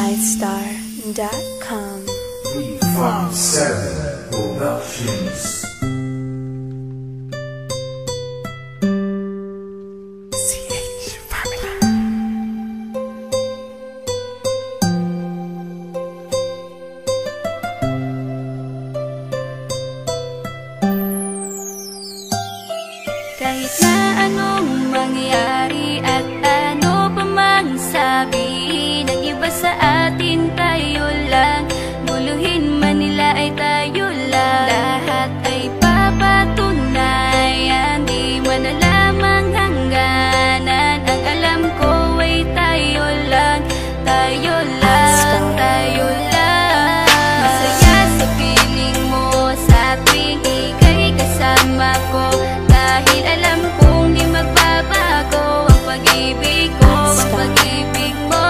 iStar.com. 357 Productions. Kahit na anong mangyari at ano pa mang sabi ng iba sa atin, tayo lang. Guluhin man nila ay tayo lang. Lahat ay papatunayan, di man alamang hangganan. Ang alam ko ay tayo lang, tayo lang, tayo lang. Masaya sa piling mo sa tuwing ika'y kasama ko, dahil alam kong di magbabago ang pag-ibig ko, ang pag-ibig mo.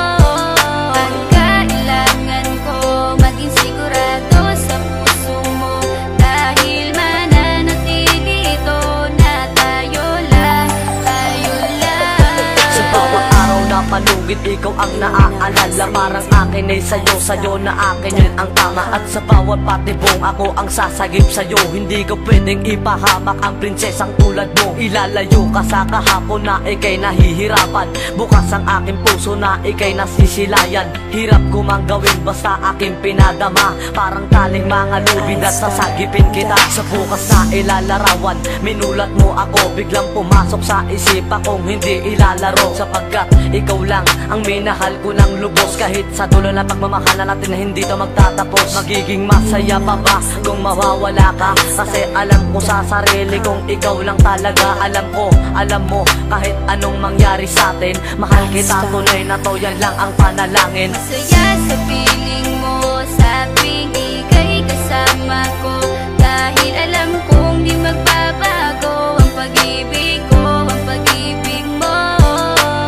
Ang kailangan ko maging sigurado sa puso mo, dahil mananatili ito na tayo lang, tayo lang. Sa bawat araw na palugit, ikaw ang naaalala. Parang akin ay sa'yo, sa'yo na akin yun ang tama. At sa bawat patibong, ako ang sasagip sa'yo. Hindi ko pwedeng ipahamak ang prinsesang tulad mo. Ilalayo ka sa kahapon na ika'y nahihirapan. Bukas ang aking puso na ika'y nasisilayan. Hirap ko mang gawin basta aking pinadama. Parang taling mga lubid at sasagipin kita. Sa bukas na ilalarawan, minulat mo ako. Biglang pumasok sa isipa kong hindi ilalaro. Sapagkat ikaw lang ang minahal ko ng lubos. Kahit sa dulo na pagmamahalan natin na hindi to magtatapos. Magiging masaya pa ba kung mawawala ka? Kasi alam ko sa sarili kong ikaw lang talaga. Alam ko, alam mo, kahit anong mangyari sa atin, mahal kita tunay na to, yan lang ang panalangin. Masaya sa piling mo sa tuwing ika'y kasama ko, dahil alam kong di magbabago ang pag-ibig ko, ang pag-ibig mo.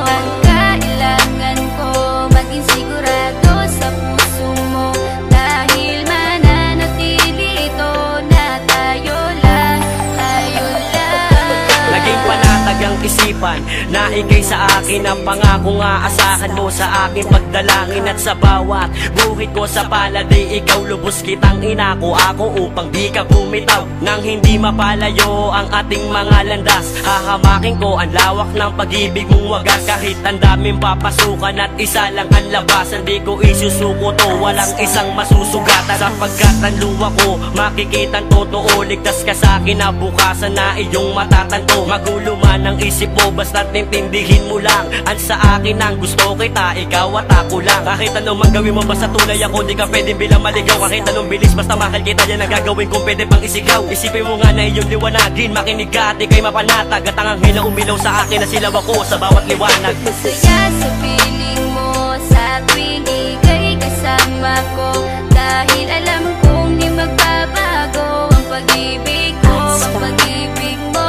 Ang kailangan ko maging sigurado sa puso mo, dahil mananatili ito na tayo lang, tayo lang. Naging panatag ang isipan na ikay sa akin ang pangako nga asahan mo sa aking pagdalangin. At sa bawat buhit ko sa palad ay ikaw lubos kitang inako ako upang di ka bumitaw. Nang hindi mapalayo ang ating mga landas, hahamakin ko ang lawak ng pag-ibig mong wagas. Kahit ang daming papasukan at isa lang ang labasan, di ko isusuko to, walang isang masusugatan. Sapagkat ang luwa ko makikitang totoo, ligtas ka sa akin na bukasan na iyong matatanto. Magulo man ang isip mo, basta't intindihin mo lang ang sa akin ang gusto kita, ikaw at ako lang. Kahit anong mang gawin mo, basta tunay ako, di ka pwedeng bilang maligaw. Kahit anong bilis, basta mahal kita, yan ang gagawin kung pwede pang isigaw. Isipin mo nga na iyong liwanagin, makinig ka at ika'y mapanatag. At ang anghel na umilaw sa akin na silaw ako sa bawat liwanag. Masaya sa piling mo sa tuwing ika'y kasama ko, dahil alam kong di magbabago ang pag-ibig ko, ang pag-ibig mo.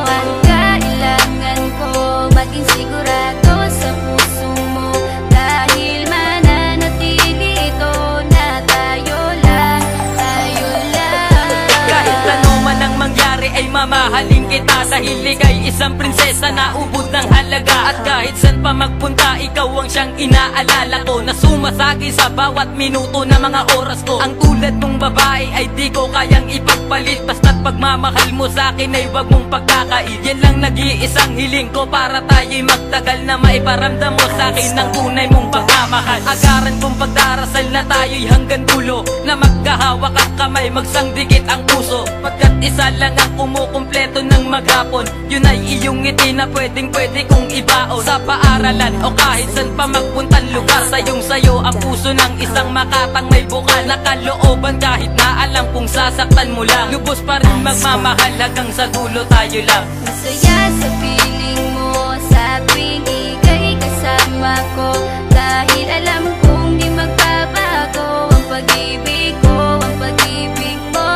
Ang kailangan ko maging sigurado sa puso mo, dahil mananatili ito na tayo lang, tayo lang. Kahit ano man ang mangyari ay mamahalin kita, dahil ika'y isang prinsesa na ubod ng halaga. At kahit saan pa magpunta, ikaw ang siyang inaalala ko, na sumasagi sa bawat minuto na mga oras ko. Ang tulad mong babae ay di ko kayang ipagpalit, basta't pagmamahal mo sa akin ay wag mong pagkakait. Yan lang nag-iisang hiling ko para tayo'y magtagal, na maiparamdam mo sa akin ng tunay mong pagmamahal. Agaran kong pagdarasal na tayo'y hanggang dulo, na magkahawak ang kamay, magsangdikit ang puso. Pagkat isa lang ang kumukumpleto ng maghapon, yun ay iyong ngiti na pwedeng pwede kong ibaon. Sa paaralan o kahit saan pa magpuntang lugar, sayong sayo ang puso ng isang makatang may bukal na kalooban. Kahit na alam kung sasaktan mo lang, lubos pa rin magmamahal hanggang sa dulo tayo lang. Masaya sa piling mo sa tuwing ika'y kasama ko, dahil alam kong di magbabago ang pag-ibig ko, ang pag-ibig mo.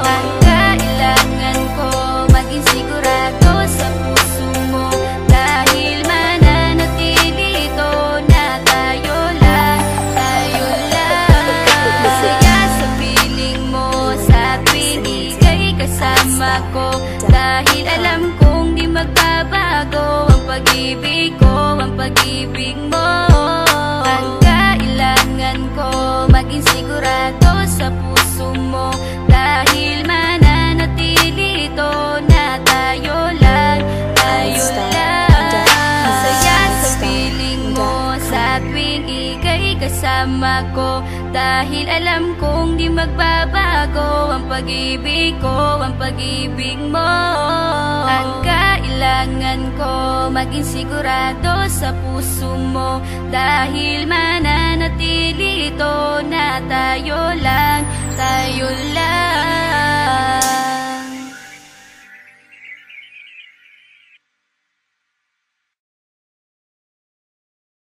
Ang kailangan ko maging sigurado sa puso mo, dahil mananatili ito na tayo lang, tayo lang. Masaya sa piling mo sa tuwing ika'y kasama ko, dahil alam kong di magbabago ang pag-ibig ko, ang pag-ibig mo. Ang kasama ko, dahil alam kong di magbabago ang pag-ibig ko, ang pag-ibig mo. Ang kailangan ko, maging sigurado sa puso mo, dahil mananatili ito na tayo